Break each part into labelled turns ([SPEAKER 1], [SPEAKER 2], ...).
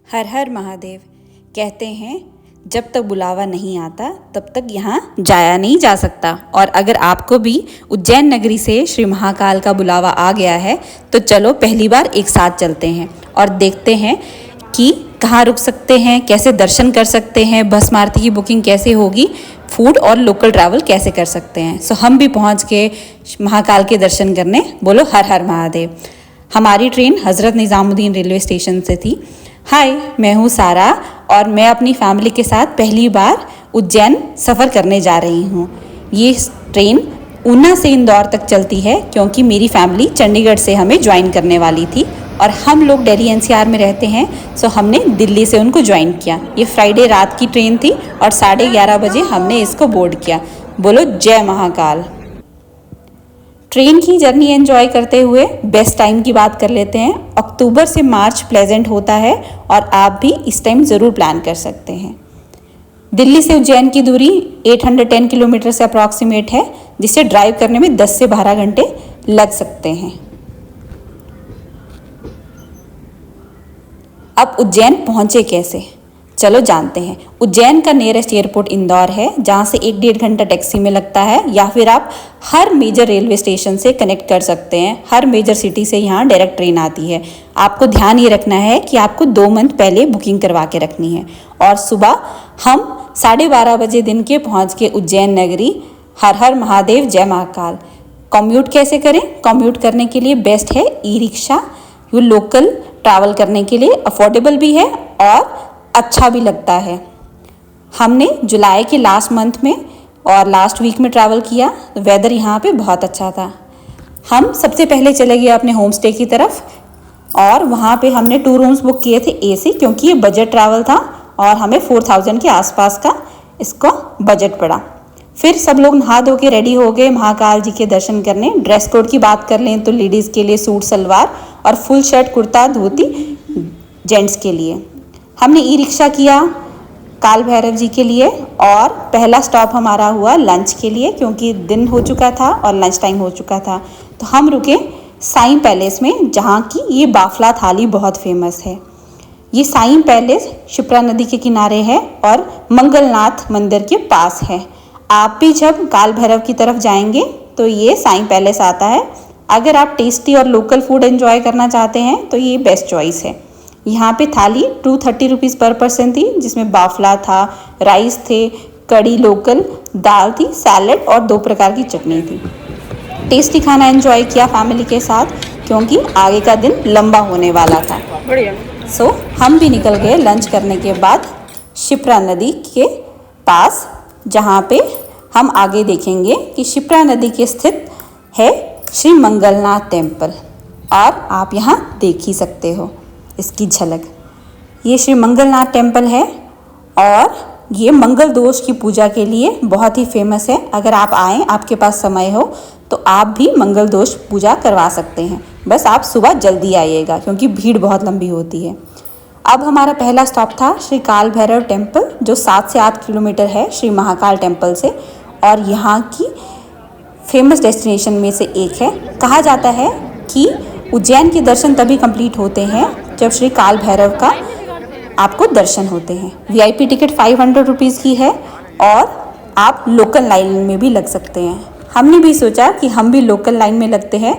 [SPEAKER 1] हर हर महादेव। कहते हैं जब तक बुलावा नहीं आता तब तक यहाँ जाया नहीं जा सकता। और अगर आपको भी उज्जैन नगरी से श्री महाकाल का बुलावा आ गया है तो चलो पहली बार एक साथ चलते हैं और देखते हैं कि कहाँ रुक सकते हैं, कैसे दर्शन कर सकते हैं, भस्म आरती की बुकिंग कैसे होगी, फूड और लोकल ट्रैवल कैसे कर सकते हैं। सो हम भी पहुँच गए महाकाल के दर्शन करने। बोलो हर हर महादेव। हमारी train Hazrat Nizamuddin railway station से थी। हाय, मैं हूँ सारा और मैं अपनी फैमिली के साथ पहली बार उज्जैन सफ़र करने जा रही हूँ। ये ट्रेन ऊना से इंदौर तक चलती है क्योंकि मेरी फैमिली चंडीगढ़ से हमें ज्वाइन करने वाली थी और हम लोग दिल्ली एनसीआर में रहते हैं, सो हमने दिल्ली से उनको ज्वाइन किया। ये फ्राइडे रात की ट्रेन थी और 11:30 बजे हमने इसको बोर्ड किया। बोलो जय महाकाल। ट्रेन की जर्नी एंजॉय करते हुए बेस्ट टाइम की बात कर लेते हैं। अक्टूबर से मार्च प्लेजेंट होता है और आप भी इस टाइम ज़रूर प्लान कर सकते हैं। दिल्ली से उज्जैन की दूरी 810 किलोमीटर से अप्रॉक्सीमेट है, जिसे ड्राइव करने में 10 से 12 घंटे लग सकते हैं। अब उज्जैन पहुँचे कैसे, चलो जानते हैं। उज्जैन का नियरेस्ट एयरपोर्ट इंदौर है, जहाँ से 1-1.5 घंटा टैक्सी में लगता है, या फिर आप हर मेजर रेलवे स्टेशन से कनेक्ट कर सकते हैं। हर मेजर सिटी से यहाँ डायरेक्ट ट्रेन आती है। आपको ध्यान ये रखना है कि आपको 2 मंथ पहले बुकिंग करवा के रखनी है। और सुबह हम 12:30 बजे दिन के पहुँच के उज्जैन नगरी। हर हर महादेव, जय महाकाल। कम्यूट कैसे करें? कम्यूट करने के लिए बेस्ट है ई रिक्शा। ये लोकल ट्रैवल करने के लिए अफोर्डेबल भी है और अच्छा भी लगता है। हमने जुलाई के लास्ट मंथ में और लास्ट वीक में ट्रैवल किया। वेदर यहाँ पे बहुत अच्छा था। हम सबसे पहले चले गए अपने होम स्टे की तरफ और वहाँ पे हमने 2 रूम्स बुक किए थे एसी, क्योंकि ये बजट ट्रैवल था और हमें 4000 के आसपास का इसको बजट पड़ा। फिर सब लोग नहा धो के रेडी हो गए महाकाल जी के दर्शन करने। ड्रेस कोड की बात कर लें तो लेडीज़ के लिए सूट सलवार और full shirt kurta dhoti gents के लिए। हमने ई रिक्शा किया काल भैरव जी के लिए और पहला स्टॉप हमारा हुआ लंच के लिए, क्योंकि दिन हो चुका था और लंच टाइम हो चुका था। तो हम रुके साईं पैलेस में, जहाँ की ये बाफला थाली बहुत फेमस है। ये साईं पैलेस शिप्रा नदी के किनारे है और मंगलनाथ मंदिर के पास है। आप भी जब काल भैरव की तरफ जाएंगे तो ये साईं पैलेस आता है। अगर आप टेस्टी और लोकल फूड एंजॉय करना चाहते हैं तो ये बेस्ट चॉइस है। यहाँ पे थाली 230 रुपीज़ पर पर्सन थी, जिसमें बाफला था, राइस थे, कड़ी लोकल, दाल थी, सैलेड और 2 प्रकार की चटनी थी। टेस्टी खाना एंजॉय किया फैमिली के साथ, क्योंकि आगे का दिन लंबा होने वाला था। सो हम भी निकल गए लंच करने के बाद शिप्रा नदी के पास, जहाँ पे हम आगे देखेंगे कि शिप्रा नदी के स्थित है श्री मंगलनाथ टेम्पल। और आप यहाँ देख ही सकते हो इसकी झलक। ये श्री मंगलनाथ टेम्पल है और ये मंगल दोष की पूजा के लिए बहुत ही फेमस है। अगर आप आएँ, आपके पास समय हो तो आप भी मंगल दोष पूजा करवा सकते हैं। बस आप सुबह जल्दी आइएगा क्योंकि भीड़ बहुत लंबी होती है। अब हमारा पहला स्टॉप था श्री काल भैरव टेम्पल, जो 7 से 8 किलोमीटर है श्री महाकाल टेम्पल से और यहाँ की फेमस डेस्टिनेशन में से एक है। कहा जाता है कि उज्जैन के दर्शन तभी कंप्लीट होते हैं जब श्री काल भैरव का आपको दर्शन होते हैं। वीआईपी टिकट 500 रुपीज़ की है और आप लोकल लाइन में भी लग सकते हैं। हमने भी सोचा कि हम भी लोकल लाइन में लगते हैं,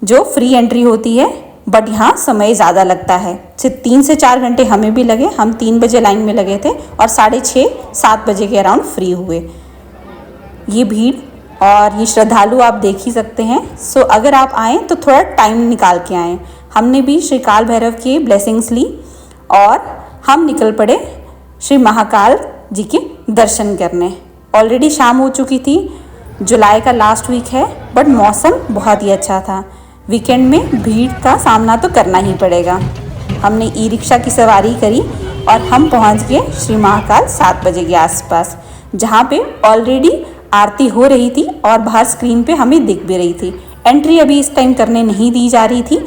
[SPEAKER 1] जो फ्री एंट्री होती है, बट यहाँ समय ज़्यादा लगता है। सिर्फ 3 से 4 घंटे हमें भी लगे। हम 3 बजे लाइन में लगे थे और 6:30-7 बजे के अराउंड फ्री हुए। ये भीड़ और ये श्रद्धालु आप देख ही सकते हैं। सो अगर आप आएँ तो थोड़ा टाइम निकाल के आएँ। हमने भी श्री काल भैरव की ब्लेसिंग्स ली और हम निकल पड़े श्री महाकाल जी के दर्शन करने। ऑलरेडी शाम हो चुकी थी, जुलाई का लास्ट वीक है, बट मौसम बहुत ही अच्छा था। वीकेंड में भीड़ का सामना तो करना ही पड़ेगा। हमने ई रिक्शा की सवारी करी और हम पहुंच गए श्री महाकाल 7 बजे के आसपास, जहां पे ऑलरेडी आरती हो रही थी और बाहर स्क्रीन पे हमें दिख भी रही थी। एंट्री अभी इस टाइम करने नहीं दी जा रही थी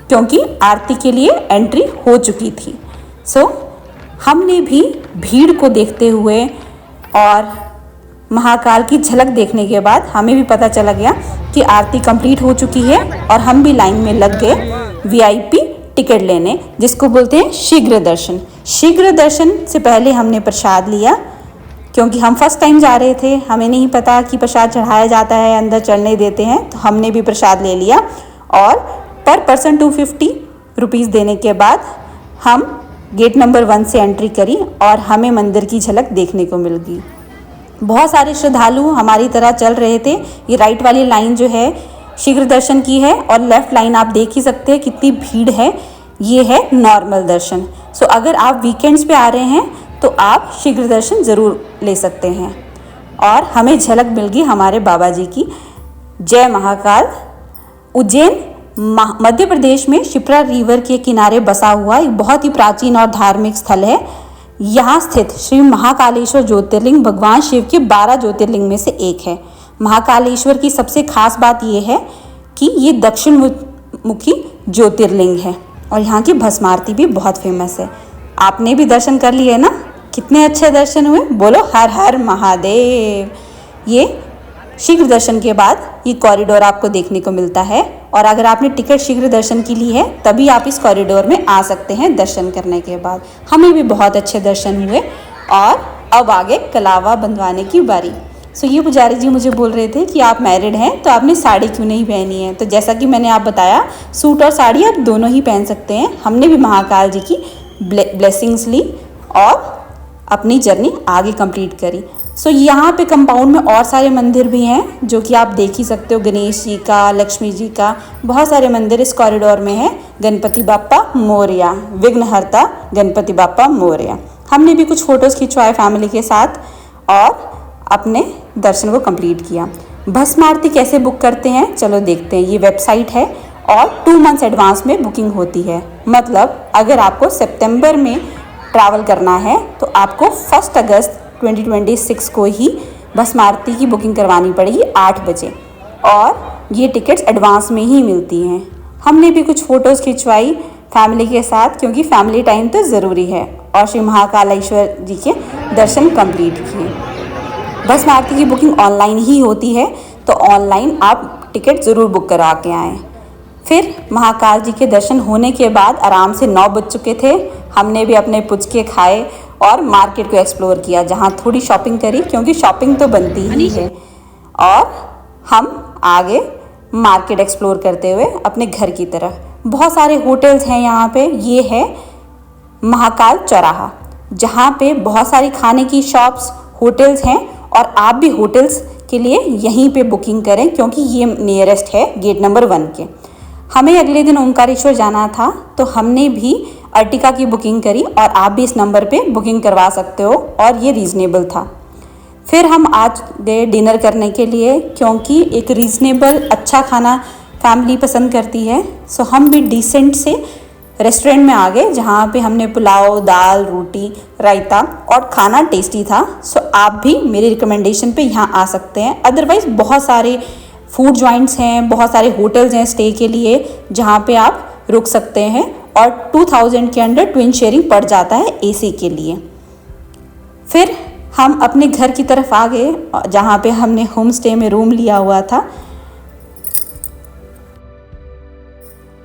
[SPEAKER 1] क्योंकि आरती के लिए एंट्री हो चुकी थी। सो हमने भी भीड़ को देखते हुए और महाकाल की झलक देखने के बाद हमें भी पता चला गया कि आरती कंप्लीट हो चुकी है और हम भी लाइन में लग गए वीआईपी टिकट लेने, जिसको बोलते हैं शीघ्र दर्शन। शीघ्र दर्शन से पहले हमने प्रसाद लिया, क्योंकि हम फर्स्ट टाइम जा रहे थे, हमें नहीं पता कि प्रसाद चढ़ाया जाता है, अंदर चढ़ने देते हैं, तो हमने भी प्रसाद ले लिया। और पर पर्सन 250 रुपीज़ देने के बाद हम गेट नंबर 1 से एंट्री करी और हमें मंदिर की झलक देखने को मिल गई। बहुत सारे श्रद्धालु हमारी तरह चल रहे थे। ये राइट वाली लाइन जो है शीघ्र दर्शन की है और लेफ़्ट लाइन आप देख ही सकते हैं कितनी भीड़ है, ये है नॉर्मल दर्शन। सो अगर आप वीकेंड्स पे आ रहे हैं तो आप शीघ्र दर्शन ज़रूर ले सकते हैं। और हमें झलक मिल गई हमारे बाबा जी की। जय महाकाल। उज्जैन मध्य प्रदेश में शिप्रा रिवर के किनारे बसा हुआ एक बहुत ही प्राचीन और धार्मिक स्थल है। यहाँ स्थित श्री महाकालेश्वर ज्योतिर्लिंग भगवान शिव के 12 ज्योतिर्लिंग में से एक है। महाकालेश्वर की सबसे खास बात यह है कि ये दक्षिण मुखी ज्योतिर्लिंग है और यहाँ की भस्म आरती भी बहुत फेमस है। आपने भी दर्शन कर लिए ना, कितने अच्छे दर्शन हुए, बोलो हर हर महादेव। ये शीघ्र दर्शन के बाद ये कॉरिडोर आपको देखने को मिलता है और अगर आपने टिकट शीघ्र दर्शन की ली है तभी आप इस कॉरिडोर में आ सकते हैं दर्शन करने के बाद। हमें भी बहुत अच्छे दर्शन हुए और अब आगे कलावा बंधवाने की बारी। सो ये पुजारी जी मुझे बोल रहे थे कि आप मैरिड हैं तो आपने साड़ी क्यों नहीं पहनी है। तो जैसा कि मैंने आप बताया, सूट और साड़ी आप दोनों ही पहन सकते हैं। हमने भी महाकाल जी की ब्लेसिंग्स ली और अपनी जर्नी आगे कंप्लीट करी। सो यहाँ पे कंपाउंड में और सारे मंदिर भी हैं जो कि आप देख ही सकते हो। गणेश जी का, लक्ष्मी जी का, बहुत सारे मंदिर इस कॉरिडोर में है। गणपति बाप्पा मोरया, विघ्नहर्ता गणपति बाप्पा मोरया। हमने भी कुछ फ़ोटोज़ खिंचवाए फैमिली के साथ और अपने दर्शन को कंप्लीट किया। भस्म आरती कैसे बुक करते हैं, चलो देखते हैं। ये वेबसाइट है और 2 मंथ्स एडवांस में बुकिंग होती है। मतलब अगर आपको सितंबर में ट्रैवल करना है तो आपको 1 अगस्त 2026 को ही भस्म आरती की बुकिंग करवानी पड़ेगी 8 बजे और ये टिकट्स एडवांस में ही मिलती हैं। हमने भी कुछ फ़ोटोज़ खिंचवाई फैमिली के साथ, क्योंकि फैमिली टाइम तो ज़रूरी है, और श्री महाकालेश्वर जी के दर्शन कंप्लीट किए। भस्म आरती की बुकिंग ऑनलाइन ही होती है, तो ऑनलाइन आप टिकट ज़रूर बुक करा के आएँ। फिर महाकाल जी के दर्शन होने के बाद आराम से 9 बज चुके थे। हमने भी अपने पुचके खाए और मार्केट को एक्सप्लोर किया, जहाँ थोड़ी शॉपिंग करी, क्योंकि शॉपिंग तो बनती ही है। और हम आगे मार्केट एक्सप्लोर करते हुए अपने घर की तरफ। बहुत सारे होटल्स हैं यहाँ पे। ये है महाकाल चौराहा, जहाँ पे बहुत सारी खाने की शॉप्स, होटल्स हैं और आप भी होटल्स के लिए यहीं पे बुकिंग करें, क्योंकि ये नियरेस्ट है गेट नंबर 1 के। हमें अगले दिन ओंकारेश्वर जाना था तो हमने भी अर्टिका की बुकिंग करी और आप भी इस नंबर पे बुकिंग करवा सकते हो और ये रीज़नेबल था। फिर हम आज गए डिनर करने के लिए, क्योंकि एक रीज़नेबल अच्छा खाना फैमिली पसंद करती है। सो हम भी डिसेंट से रेस्टोरेंट में आ गए, जहाँ पे हमने पुलाव, दाल, रोटी, रायता और खाना टेस्टी था। सो आप भी मेरी रिकमेंडेशन पे यहाँ आ सकते हैं। अदरवाइज़ बहुत सारे फूड जॉइंट्स हैं, बहुत सारे होटल्स हैं स्टे के लिए, जहाँ पे आप रुक सकते हैं और 2000 के अंडर ट्विन शेयरिंग पड़ जाता है एसी के लिए। फिर हम अपने घर की तरफ आ गए, जहाँ पे हमने होम स्टे में रूम लिया हुआ था।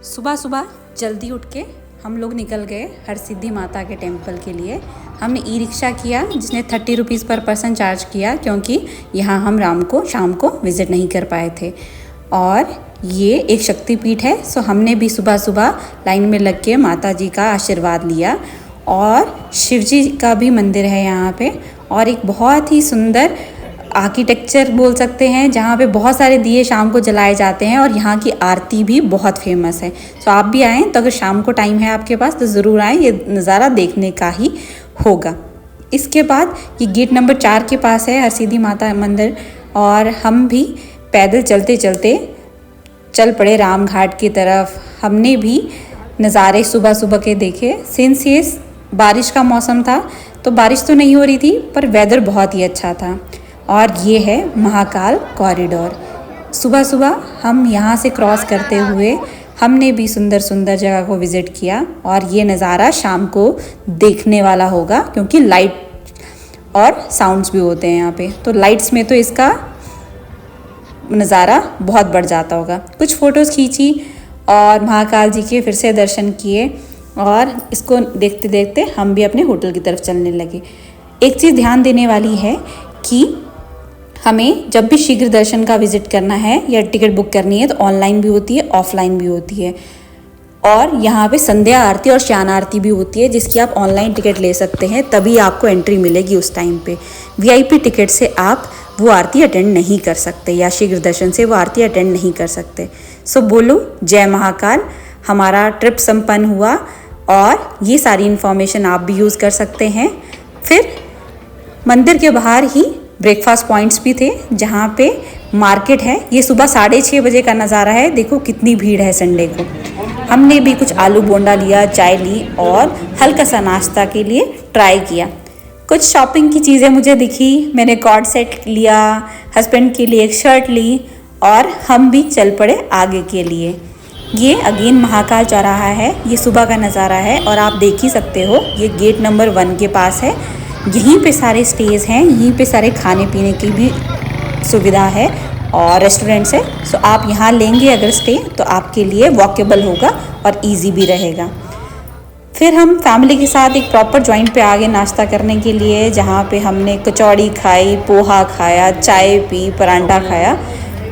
[SPEAKER 1] सुबह सुबह जल्दी उठ के हम लोग निकल गए हरसिद्धि माता के टेम्पल के लिए। हमने ई रिक्शा किया, जिसने 30 रुपीज़ पर पर्सन चार्ज किया, क्योंकि यहाँ हम शाम को विज़िट नहीं कर पाए थे। और ये एक शक्तिपीठ है, सो हमने भी सुबह सुबह लाइन में लग के माता जी का आशीर्वाद लिया। और शिव जी का भी मंदिर है यहाँ पे, और एक बहुत ही सुंदर आर्किटेक्चर बोल सकते हैं, जहाँ पे बहुत सारे दिए शाम को जलाए जाते हैं और यहाँ की आरती भी बहुत फेमस है। सो आप भी आएँ तो अगर शाम को टाइम है आपके पास तो ज़रूर आएँ, ये नज़ारा देखने का ही होगा। इसके बाद ये गेट नंबर 4 के पास है हरसिद्धि माता मंदिर, और हम भी पैदल चलते चलते चल पड़े राम घाट की तरफ। हमने भी नज़ारे सुबह सुबह के देखे। सिंस ये बारिश का मौसम था तो बारिश तो नहीं हो रही थी, पर वेदर बहुत ही अच्छा था। और ये है महाकाल कॉरिडोर। सुबह सुबह हम यहाँ से क्रॉस करते हुए हमने भी सुंदर सुंदर जगह को विज़िट किया, और ये नज़ारा शाम को देखने वाला होगा, क्योंकि लाइट और साउंड्स भी होते हैं यहाँ पे। तो लाइट्स में तो इसका नज़ारा बहुत बढ़ जाता होगा। कुछ फ़ोटोज़ खींची और महाकाल जी के फिर से दर्शन किए। और इसको देखते देखते हम भी अपने होटल की तरफ चलने लगे। एक चीज़ ध्यान देने वाली है कि हमें जब भी शीघ्र दर्शन का विजिट करना है या टिकट बुक करनी है तो ऑनलाइन भी होती है, ऑफलाइन भी होती है। और यहाँ पे संध्या आरती और श्यान आरती भी होती है, जिसकी आप ऑनलाइन टिकट ले सकते हैं, तभी आपको एंट्री मिलेगी उस टाइम पे। वीआईपी टिकट से आप वो आरती अटेंड नहीं कर सकते या शीघ्र दर्शन से वो आरती अटेंड नहीं कर सकते। सो बोलो जय महाकाल। हमारा ट्रिप संपन्न हुआ और ये सारी इन्फॉर्मेशन आप भी यूज़ कर सकते हैं। फिर मंदिर के बाहर ही ब्रेकफास्ट पॉइंट्स भी थे, जहाँ पे मार्केट है। ये सुबह 6:30 बजे का नज़ारा है। देखो कितनी भीड़ है संडे को। हमने भी कुछ आलू बोंडा लिया, चाय ली और हल्का सा नाश्ता के लिए ट्राई किया। कुछ शॉपिंग की चीज़ें मुझे दिखी, मैंने कॉर्ड सेट लिया, हस्बैंड के लिए एक शर्ट ली और हम भी चल पड़े आगे के लिए। ये अगेन महाकाल चौराहा है। ये सुबह का नज़ारा है और आप देख ही सकते हो, ये गेट नंबर 1 के पास है। यहीं पे सारे स्टेज हैं, यहीं पे सारे खाने पीने की भी सुविधा है और रेस्टोरेंट्स है। सो आप यहाँ लेंगे अगर स्टे तो आपके लिए वॉकेबल होगा और इजी भी रहेगा। फिर हम फैमिली के साथ एक प्रॉपर जॉइंट पे आ गए नाश्ता करने के लिए, जहाँ पे हमने कचौड़ी खाई, पोहा खाया, चाय पी, परांठा खाया,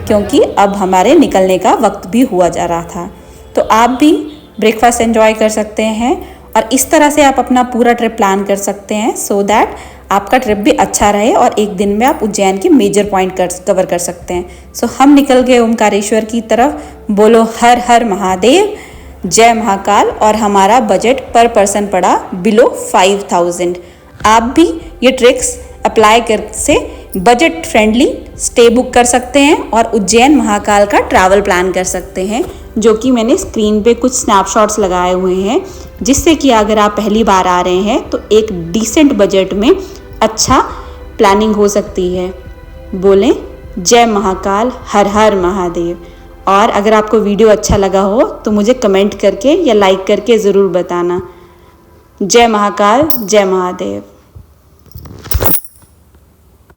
[SPEAKER 1] क्योंकि अब हमारे निकलने का वक्त भी हुआ जा रहा था। तो आप भी ब्रेकफास्ट एंजॉय कर सकते हैं और इस तरह से आप अपना पूरा ट्रिप प्लान कर सकते हैं, सो दैट आपका ट्रिप भी अच्छा रहे और एक दिन में आप उज्जैन के मेजर पॉइंट कवर कर सकते हैं। सो हम निकल गए ओमकारेश्वर की तरफ। बोलो हर हर महादेव, जय महाकाल। और हमारा बजट पर पर्सन पड़ा बिलो 5000। आप भी ये ट्रिक्स अप्लाई कर से बजट फ्रेंडली स्टे बुक कर सकते हैं और उज्जैन महाकाल का ट्रैवल प्लान कर सकते हैं, जो कि मैंने स्क्रीन पे कुछ स्नैपशॉट्स लगाए हुए हैं, जिससे कि अगर आप पहली बार आ रहे हैं तो एक डिसेंट बजट में अच्छा प्लानिंग हो सकती है। बोलें जय महाकाल, हर हर महादेव। और अगर आपको वीडियो अच्छा लगा हो तो मुझे कमेंट करके या लाइक करके ज़रूर बताना। जय महाकाल, जय महादेव।